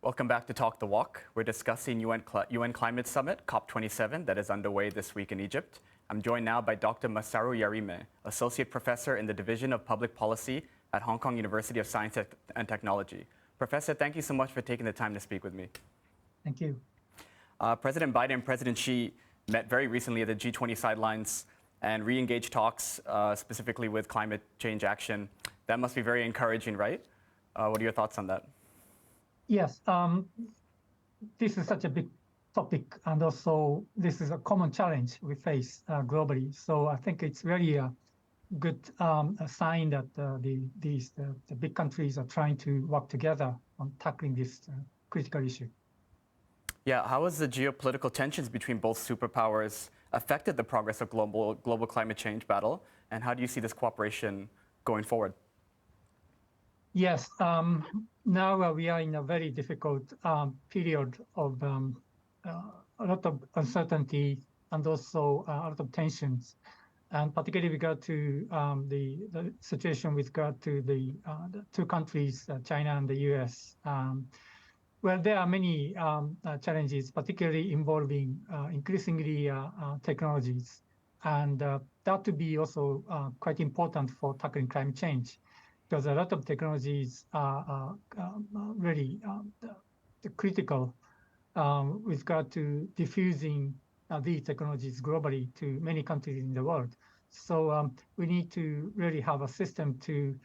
Welcome back to Talk the Walk. We're discussing UN Climate Summit, COP27, that is underway this week in Egypt. I'm joined now by Dr. Masaru Yarime, Associate Professor in the Division of Public Policy at Hong Kong University of Science and Technology. Professor, thank you so much for taking the time to speak with me. Thank you. President Biden and President Xi met very recently at the G20 sidelines and re-engaged talks specifically with climate change action. That must be very encouraging, right? What are your thoughts on that? Yes, this is such a big topic, and also this is a common challenge we face globally. So I think it's really a good sign that the big countries are trying to work together on tackling this critical issue. Yeah, how has the geopolitical tensions between both superpowers affected the progress of global climate change battle, and how do you see this cooperation going forward? Yes, now we are in a very difficult period of a lot of uncertainty and also a lot of tensions, and particularly with regard to the situation with regard to the two countries, China and the US. Well, there are many challenges, particularly involving increasingly technologies, and that to be also quite important for tackling climate change, because a lot of technologies are really critical with regard to diffusing these technologies globally to many countries in the world. So we need to really have a system to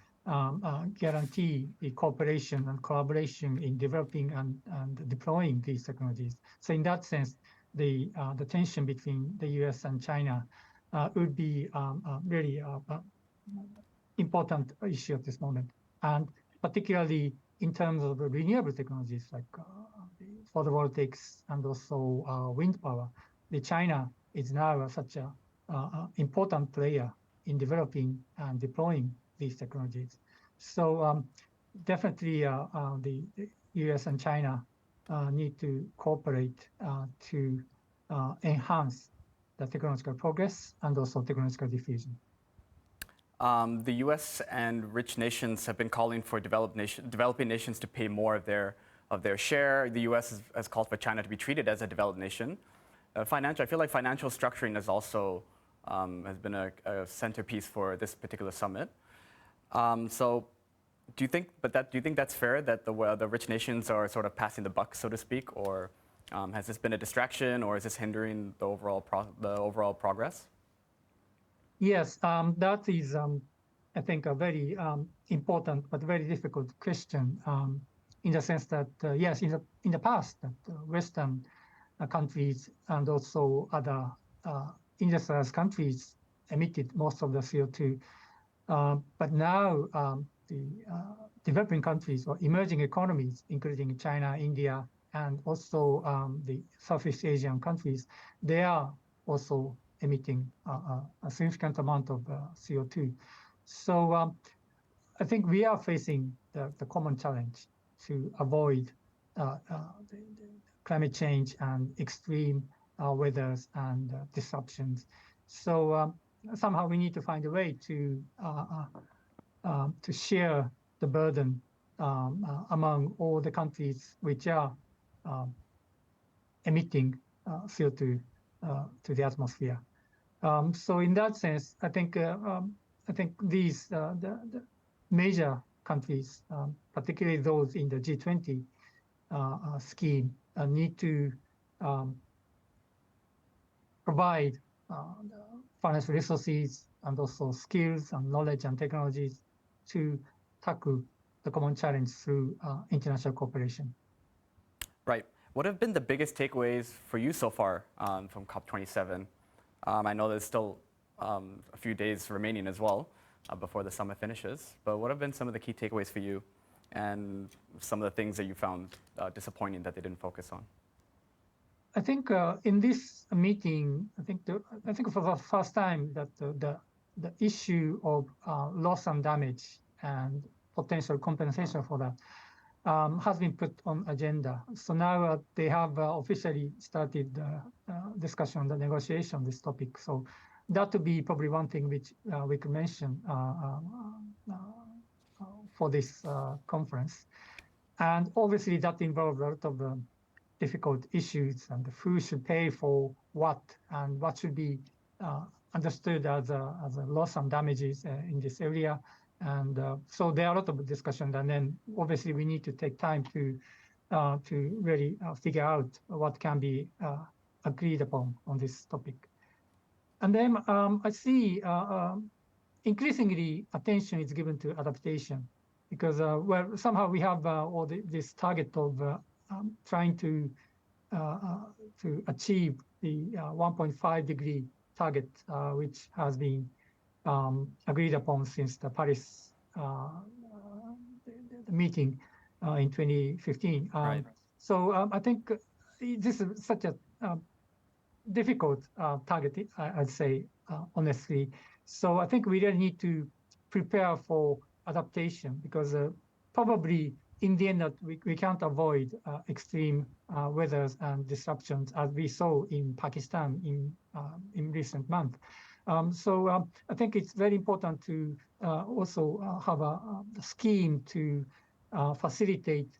guarantee the cooperation and collaboration in developing and deploying these technologies. So in that sense, the tension between the US and China would be really important issue at this moment, and particularly in terms of renewable technologies like photovoltaics and also wind power. China is now such a important player in developing and deploying these technologies. So definitely the US and China need to cooperate to enhance the technological progress and also technological diffusion. The U.S. and rich nations have been calling for developing nations to pay more of their share. The U.S. has called for China to be treated as a developed nation. I feel like financial structuring is also has been a centerpiece for this particular summit. So, do you think that's fair that the rich nations are sort of passing the buck, so to speak, or has this been a distraction, or is this hindering the overall progress? Yes, that is, I think, a very important but very difficult question, in the sense that, yes, in the past, that Western countries and also other industrialized countries emitted most of the CO2. But now the developing countries or emerging economies, including China, India, and also the Southeast Asian countries, they are also emitting a significant amount of CO2. So I think we are facing the common challenge to avoid the climate change and extreme weathers and disruptions. So somehow we need to find a way to share the burden among all the countries which are emitting CO2 to the atmosphere. So in that sense, I think these the major countries, particularly those in the G20 scheme, need to provide financial resources and also skills and knowledge and technologies to tackle the common challenge through international cooperation. Right. What have been the biggest takeaways for you so far from COP27? I know there's still a few days remaining as well before the summit finishes, but what have been some of the key takeaways for you and some of the things that you found disappointing that they didn't focus on? I think in this meeting, I think for the first time that the issue of loss and damage and potential compensation for that has been put on agenda. So now they have officially started discussion on the negotiation on this topic. So that would be probably one thing which we could mention for this conference. And obviously that involves a lot of difficult issues and who should pay for what and what should be understood as a loss and damages in this area. And so there are a lot of discussions, and then obviously we need to take time to really figure out what can be agreed upon on this topic. And then I see increasingly attention is given to adaptation because well, somehow we have all this target of trying to achieve the 1.5 degree target, which has been agreed upon since the Paris the meeting in 2015. Right. So I think this is such a difficult target, I'd say, honestly. So I think we really need to prepare for adaptation because probably in the end that we can't avoid extreme weathers and disruptions as we saw in Pakistan in recent months. So I think it's very important to also have a scheme to facilitate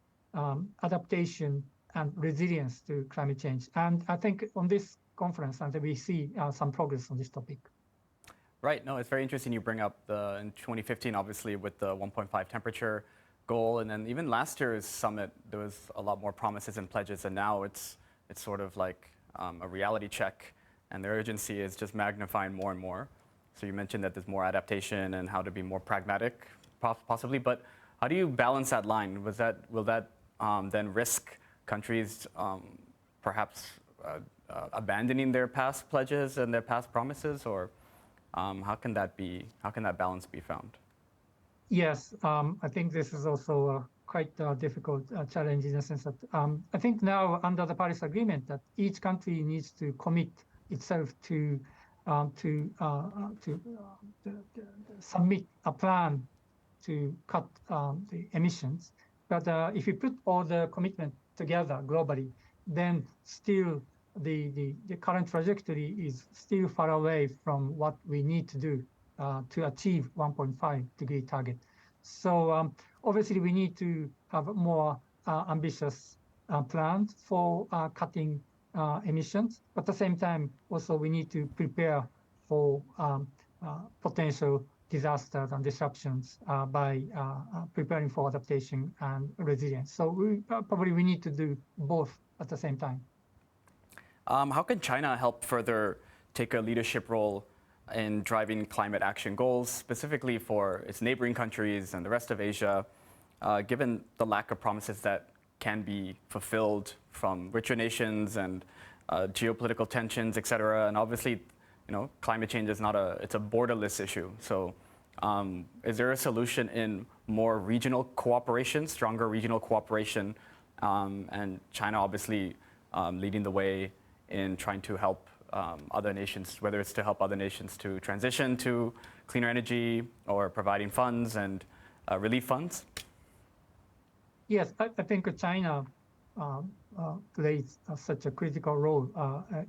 adaptation and resilience to climate change. And I think on this conference, and we see some progress on this topic. Right. No, it's very interesting you bring up in 2015, obviously, with the 1.5 temperature goal, and then even last year's summit, there was a lot more promises and pledges, and now it's sort of like a reality check, and the urgency is just magnifying more and more. So you mentioned that there's more adaptation and how to be more pragmatic, possibly, but how do you balance that line? Will that then risk countries perhaps abandoning their past pledges and their past promises, or how can that balance be found? Yes, I think this is also quite a difficult challenge in the sense that I think now under the Paris Agreement that each country needs to commit itself to submit a plan to cut the emissions. But if you put all the commitment together globally, then still the current trajectory is still far away from what we need to do to achieve 1.5 degree target. So obviously we need to have more ambitious plans for cutting emissions, but at the same time also we need to prepare for potential disasters and disruptions by preparing for adaptation and resilience. So we need to do both at the same time. How can China help further take a leadership role in driving climate action goals, specifically for its neighboring countries and the rest of Asia, given the lack of promises that can be fulfilled from richer nations and geopolitical tensions, et cetera? And obviously, climate change is it's a borderless issue. So is there a solution in more regional cooperation, stronger regional cooperation, and China obviously leading the way in trying to help other nations, whether it's to help other nations to transition to cleaner energy or providing funds and relief funds? Yes, I think China plays such a critical role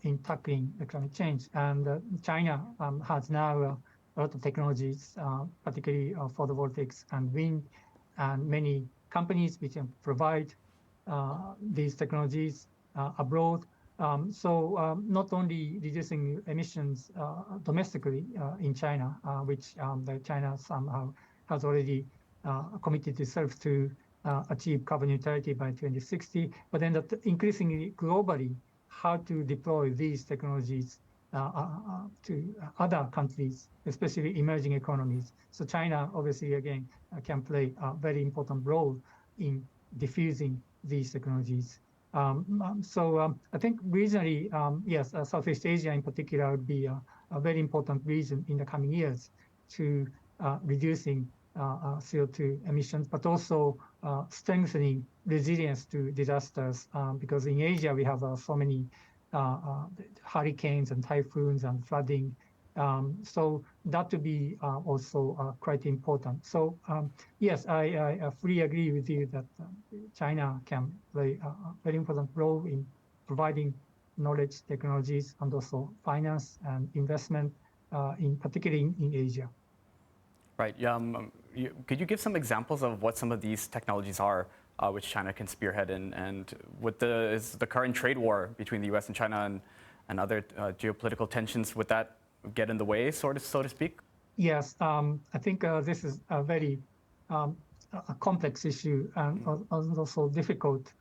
in tackling the climate change. And China has now a lot of technologies, particularly photovoltaics and wind, and many companies which can provide these technologies abroad. So not only reducing emissions domestically in China, which China somehow has already committed itself to achieve carbon neutrality by 2060, but then that increasingly globally, how to deploy these technologies to other countries, especially emerging economies. So China, obviously, again, can play a very important role in diffusing these technologies. So I think regionally, yes, Southeast Asia in particular would be a very important region in the coming years to reducing CO2 emissions, but also strengthening resilience to disasters, because in Asia we have so many hurricanes and typhoons and flooding. So that would be also quite important. So yes, I fully agree with you that China can play a very important role in providing knowledge, technologies, and also finance and investment, particularly in Asia. Right. Could you give some examples of what some of these technologies are which China can spearhead in. And with the current trade war between the U.S. and China and other geopolitical tensions, would that get in the way, so to speak? Yes, I think this is a very a complex issue and also difficult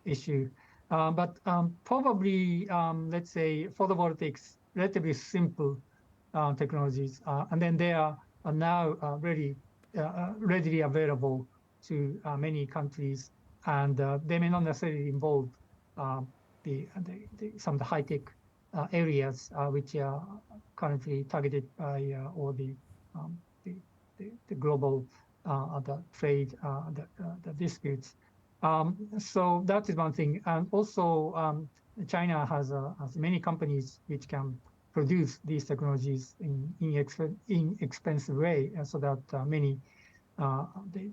issue. But probably, let's say, photovoltaics, relatively simple technologies, and then they are now readily available to many countries, and they may not necessarily involve some of the high-tech areas which are currently targeted by all the global the trade the disputes. So that is one thing, and also China has many companies which can produce these technologies in inexpensive way, so that many the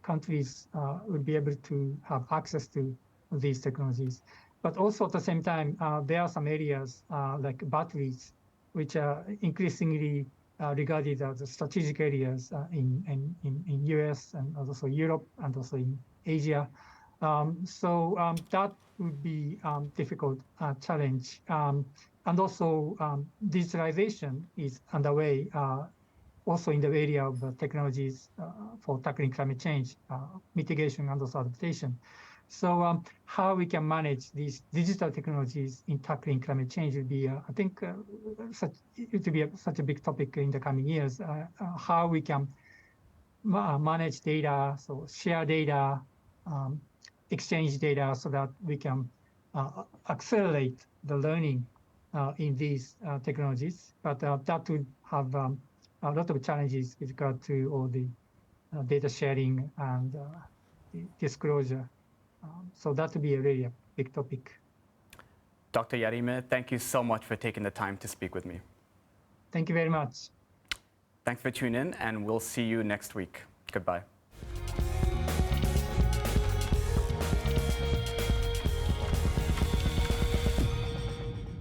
countries will be able to have access to these technologies. But also at the same time, there are some areas like batteries, which are increasingly regarded as strategic areas in US and also Europe and also in Asia. So that would be difficult challenge. And also digitalization is underway also in the area of technologies for tackling climate change, mitigation and also adaptation. So how we can manage these digital technologies in tackling climate change would be, I think, it would be such a big topic in the coming years. How we can manage data, so share data, exchange data, so that we can accelerate the learning in these technologies. But that would have a lot of challenges with regard to all the data sharing and the disclosure. So that would be a really big topic. Dr. Yarime, thank you so much for taking the time to speak with me. Thank you very much. Thanks for tuning in, and we'll see you next week. Goodbye.